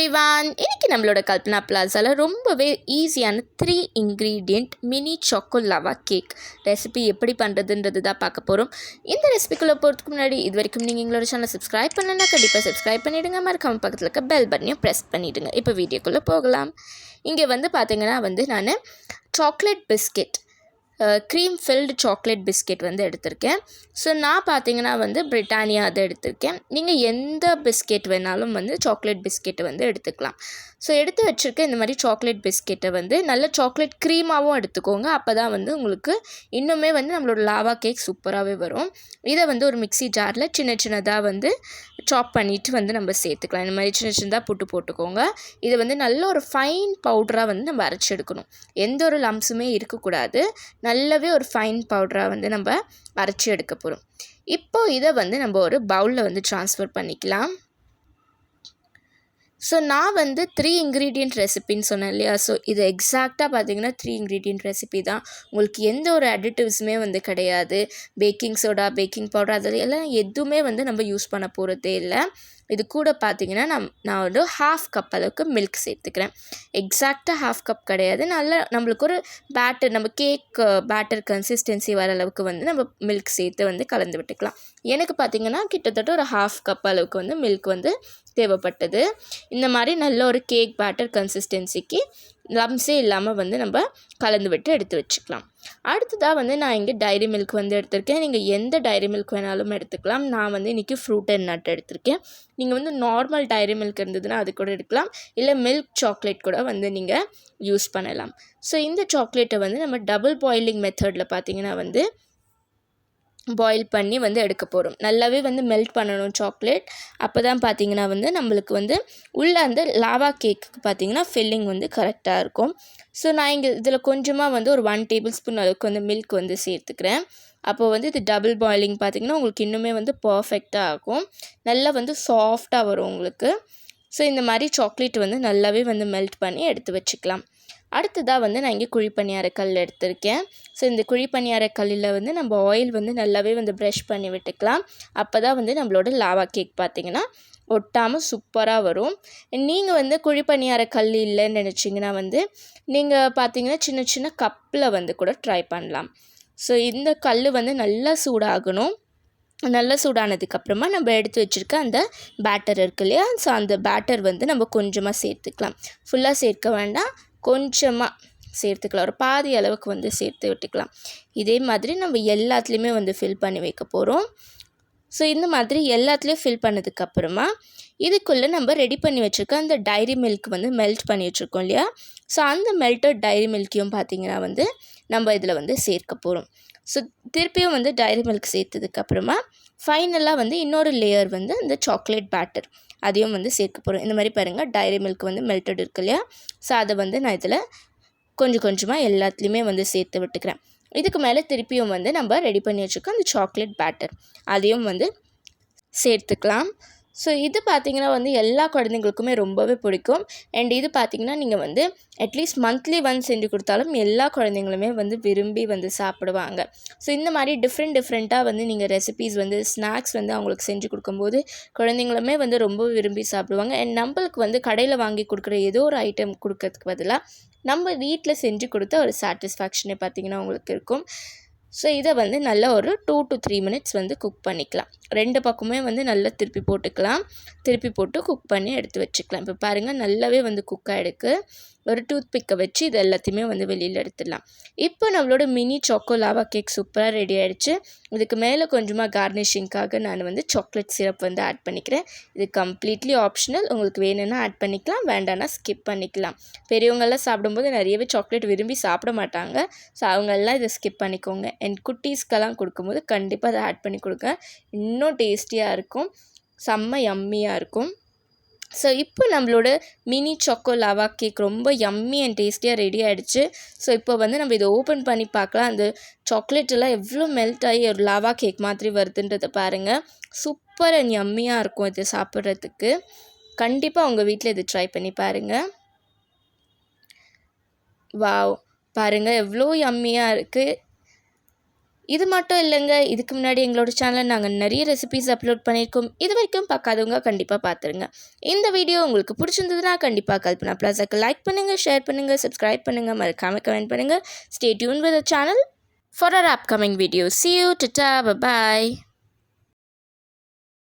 Everyone, இன்னைக்கு நம்மளோட கல்பனா பிளாஸாவில் ரொம்பவே ஈஸியான 3 ingredient mini choco lava cake recipe எப்படி பண்ணுறதுன்றது தான் பார்க்க போகிறோம். இந்த ரெசிபிக்குள்ளே போகிறதுக்கு முன்னாடி இது வரைக்கும் நீங்கள் எங்களோட சேனல் சப்ஸ்கிரைப் பண்ணலன்னா கண்டிப்பாக சப்ஸ்கிரைப் பண்ணிவிடுங்க. மறக்காம பக்கத்தில் இருக்க பெல் பட்டனையும் ப்ரெஸ் பண்ணிவிடுங்க. இப்போ வீடியோக்குள்ளே போகலாம். இங்கே பார்த்தீங்கன்னா நான் chocolate biscuit cream filled chocolate biscuit எடுத்திருக்கேன். ஸோ நான் பார்த்தீங்கன்னா பிரிட்டானியா அதை எடுத்திருக்கேன். நீங்கள் எந்த பிஸ்கெட் வேணாலும் சாக்லேட் பிஸ்கெட்டை எடுத்துக்கலாம். ஸோ எடுத்து வச்சுருக்க இந்த மாதிரி சாக்லேட் பிஸ்கெட்டை நல்ல சாக்லேட் க்ரீமாகவும் எடுத்துக்கோங்க. அப்போ தான் உங்களுக்கு இன்னுமே நம்மளோட லாவா கேக் சூப்பராகவே வரும். இதை ஒரு மிக்ஸி ஜாரில் சின்ன சின்னதாக சாப் பண்ணிவிட்டு நம்ம சேர்த்துக்கலாம். இந்த மாதிரி சின்ன சின்னதாக போட்டுக்கோங்க. இதை நல்ல ஒரு ஃபைன் பவுடராக நம்ம அரைச்சி எடுக்கணும். எந்த ஒரு லம்ஸுமே இருக்கக்கூடாது. நல்லாவே ஒரு ஃபைன் பவுடராக நம்ம அரைச்சி எடுக்க போகிறோம். இப்போது இதை நம்ம ஒரு பவுலில் ட்ரான்ஸ்ஃபர் பண்ணிக்கலாம். ஸோ நான் 3 இன்க்ரீடியண்ட் ரெசிபின்னு சொன்னேன் இல்லையா. ஸோ இது எக்ஸாக்டாக பார்த்தீங்கன்னா 3 இன்க்ரீடியண்ட் ரெசிபி தான். உங்களுக்கு எந்த ஒரு அடிட்டிவ்ஸுமே கிடையாது. பேக்கிங் சோடா, பேக்கிங் பவுடர் அதெல்லாம் எதுவுமே நம்ம யூஸ் பண்ண போகிறதே இல்லை. இது கூட பார்த்தீங்கன்னா நான் 1/2 கப் அளவுக்கு மில்க் சேர்த்துக்கிறேன். எக்ஸாக்டாக 1/2 கப் கிடையாது. நம்மளுக்கு ஒரு பேட்டர், நம்ம கேக் பேட்டர் கன்சிஸ்டன்சி வர அளவுக்கு நம்ம மில்க் சேர்த்து கலந்து விட்டுக்கலாம். எனக்கு பார்த்தீங்கன்னா கிட்டத்தட்ட ஒரு 1/2 கப் அளவுக்கு மில்க் தேவைப்பட்டது. இந்த மாதிரி நல்ல ஒரு கேக் பேட்டர் கன்சிஸ்டன்சிக்கு லம்ஸே இல்லாமல் நம்ம கலந்து விட்டு எடுத்து வச்சுக்கலாம். அடுத்ததாக நான் இங்கே டைரி மில்க் எடுத்திருக்கேன். நீங்கள் எந்த டைரி மில்க் வேணாலும் எடுத்துக்கலாம். நான் இன்றைக்கி ஃப்ரூட் அண்ட் நட் எடுத்திருக்கேன். நீங்கள் நார்மல் டைரி மில்க் இருந்ததுன்னா அது கூட எடுக்கலாம். இல்லை மில்க் சாக்லேட் கூட நீங்கள் யூஸ் பண்ணலாம். ஸோ இந்த சாக்லேட்டை நம்ம டபுள் பாயிலிங் மெத்தடில் பார்த்தீங்கன்னா பாயில் பண்ணி எடுக்க போகிறோம். நல்லாவே மெல்ட் பண்ணணும் சாக்லேட். அப்போ தான் பார்த்தீங்கன்னா நம்மளுக்கு உள்ள அந்த லாவா கேக்கு பார்த்தீங்கன்னா ஃபில்லிங் கரெக்டாக இருக்கும். ஸோ நான் இங்கே இதில் கொஞ்சமாக ஒரு 1 டேபிள் ஸ்பூன் அளவுக்கு மில்க் சேர்த்துக்கிறேன். அப்போது இது டபுள் பாயிலிங் பார்த்திங்கன்னா உங்களுக்கு இன்னுமே பர்ஃபெக்டாக ஆகும். நல்லா சாஃப்டாக வரும் உங்களுக்கு. ஸோ இந்த மாதிரி சாக்லேட் நல்லாவே மெல்ட் பண்ணி எடுத்து வச்சுக்கலாம். அடுத்ததாக நான் இங்கே குழிப்பணியார கல் எடுத்திருக்கேன். ஸோ இந்த குழிப்பணியார கல்லில் நம்ம ஆயில் நல்லாவே ப்ரஷ் பண்ணி விட்டுக்கலாம். அப்போ தான் நம்மளோட லாவா கேக் பார்த்திங்கன்னா ஒட்டாமல் சூப்பராக வரும். நீங்கள் குழிப்பணியார கல் இல்லைன்னு நினச்சிங்கன்னா நீங்கள் பார்த்தீங்கன்னா சின்ன சின்ன கப்பில் கூட ட்ரை பண்ணலாம். ஸோ இந்த கல் நல்லா சூடாகணும். நல்லா சூடானதுக்கப்புறமா நம்ம எடுத்து வச்சுருக்க அந்த பேட்டர் இருக்கு இல்லையா. ஸோ அந்த பேட்டர் நம்ம கொஞ்சமாக சேர்த்துக்கலாம். ஃபுல்லாக சேர்க்க வேண்டாம், கொஞ்சமாக சேர்த்துக்கலாம். ஒரு பாதி அளவுக்கு சேர்த்து விட்டுக்கலாம். இதே மாதிரி நம்ம எல்லாத்துலேயுமே ஃபில் பண்ணி வைக்க போகிறோம். ஸோ இந்த மாதிரி எல்லாத்துலேயும் ஃபில் பண்ணதுக்கப்புறமா இதுக்குள்ளே நம்ம ரெடி பண்ணி வச்சுருக்க அந்த டைரி மில்க் மெல்ட் பண்ணி வச்சுருக்கோம் இல்லையா. ஸோ அந்த மெல்ட்டட் டைரி மில்க்கையும் பார்த்திங்கன்னா நம்ம இதில் சேர்க்க போகிறோம். ஸோ திருப்பியும் டைரி மில்க் சேர்த்ததுக்கப்புறமா ஃபைனலாக இன்னொரு லேயர் இந்த சாக்லேட் பேட்டர் அதையும் சேர்க்க போகிறோம். இந்த மாதிரி பாருங்கள், டைரி மில்க் மெல்ட்டட் இருக்கு இல்லையா. ஸோ அதை நான் இதில் கொஞ்சம் கொஞ்சமாக எல்லாத்துலேயுமே சேர்த்து விட்டுக்கிறேன். இதுக்கு மேலே திருப்பியும் நம்ம ரெடி பண்ணி வச்சுருக்கோம் அந்த சாக்லேட் பேட்டர் அதையும் சேர்த்துக்கலாம். ஸோ இது பார்த்திங்கன்னா எல்லா குழந்தைங்களுக்குமே ரொம்பவே பிடிக்கும். அண்ட் இது பார்த்திங்கன்னா நீங்கள் அட்லீஸ்ட் மந்த்லி ஒன்ஸ் செஞ்சு கொடுத்தாலும் எல்லா குழந்தைங்களுமே விரும்பி சாப்பிடுவாங்க. ஸோ இந்த மாதிரி டிஃப்ரெண்ட்டாக நீங்கள் ரெசிபீஸ் ஸ்நாக்ஸ் அவங்களுக்கு செஞ்சு கொடுக்கும்போது குழந்தைங்களுமே ரொம்ப விரும்பி சாப்பிடுவாங்க. அண்ட் நம்மளுக்கு கடையில் வாங்கி கொடுக்குற ஏதோ ஒரு ஐட்டம் கொடுக்கறதுக்கு பதிலாக நம்ம வீட்டில் செஞ்சு கொடுத்த ஒரு சாட்டிஸ்ஃபேக்ஷனே பார்த்திங்கன்னா உங்களுக்கு இருக்கும். ஸோ இதை நல்லா ஒரு 2 to 3 மினிட்ஸ் குக் பண்ணிக்கலாம். 2 பக்கமே நல்லா திருப்பி போட்டுக்கலாம். திருப்பி போட்டு குக் பண்ணி எடுத்து வச்சுக்கலாம். இப்போ பாருங்கள், நல்லாவே குக் ஆகிடுக்கு. ஒரு டூத் பிக்கை வச்சு இது எல்லாத்தையுமே வெளியில் எடுத்துடலாம். இப்போ நம்மளோட மினி சாக்கோ லாவா கேக் சூப்பராக ரெடி ஆகிடுச்சு. இதுக்கு மேலே கொஞ்சமாக கார்னிஷிங்காக நான் சாக்லேட் சிரப் ஆட் பண்ணிக்கிறேன். இது கம்ப்ளீட்லி ஆப்ஷனல். உங்களுக்கு வேணும்னா ஆட் பண்ணிக்கலாம், வேண்டாம்னா ஸ்கிப் பண்ணிக்கலாம். பெரியவங்கெல்லாம் சாப்பிடும்போது நிறையவே சாக்லேட் விரும்பி சாப்பிட மாட்டாங்க. ஸோ அவங்கெல்லாம் இதை ஸ்கிப் பண்ணிக்கோங்க. அண்ட் குட்டீஸ்க்கெல்லாம் கொடுக்கும்போது கண்டிப்பாக அதை ஆட் பண்ணி கொடுங்க. இன்னும் டேஸ்டியாக இருக்கும், செம்ம யம்மியாக இருக்கும். ஸோ இப்போ நம்மளோட மினி சாக்கோ லாவா கேக் ரொம்ப யம்மி அண்ட் டேஸ்டியாக ரெடி ஆகிடுச்சு. ஸோ இப்போ நம்ம இதை ஓப்பன் பண்ணி பார்க்கலாம். அந்த சாக்லேட்டெல்லாம் எவ்வளோ மெல்ட் ஆகி ஒரு லாவா கேக் மாதிரி வருதுன்றதை பாருங்கள். சூப்பர் அண்ட் யம்மியாக இருக்கும் இது சாப்பிட்றதுக்கு. கண்டிப்பாக உங்கள் வீட்டில் இது ட்ரை பண்ணி பாருங்கள். வாவ், பாருங்கள் எவ்வளோ யம்மியாக இருக்குது. இது மட்டும் இல்லைங்க, இதுக்கு முன்னாடி எங்களோட சேனலில் நாங்கள் நிறைய ரெசிபீஸ் அப்லோட் பண்ணியிருக்கோம். இது வரைக்கும் பார்க்காதவங்க கண்டிப்பாக பார்த்துருங்க. இந்த வீடியோ உங்களுக்கு பிடிச்சிருந்ததுன்னா கண்டிப்பாக கல்பனா பிளாஸாக்கு லைக் பண்ணுங்கள், ஷேர் பண்ணுங்கள், சப்ஸ்கிரைப் பண்ணுங்கள், மறக்காமல் கமெண்ட் பண்ணுங்கள். Stay tuned with the channel for our upcoming video. See you, tata, bye bye.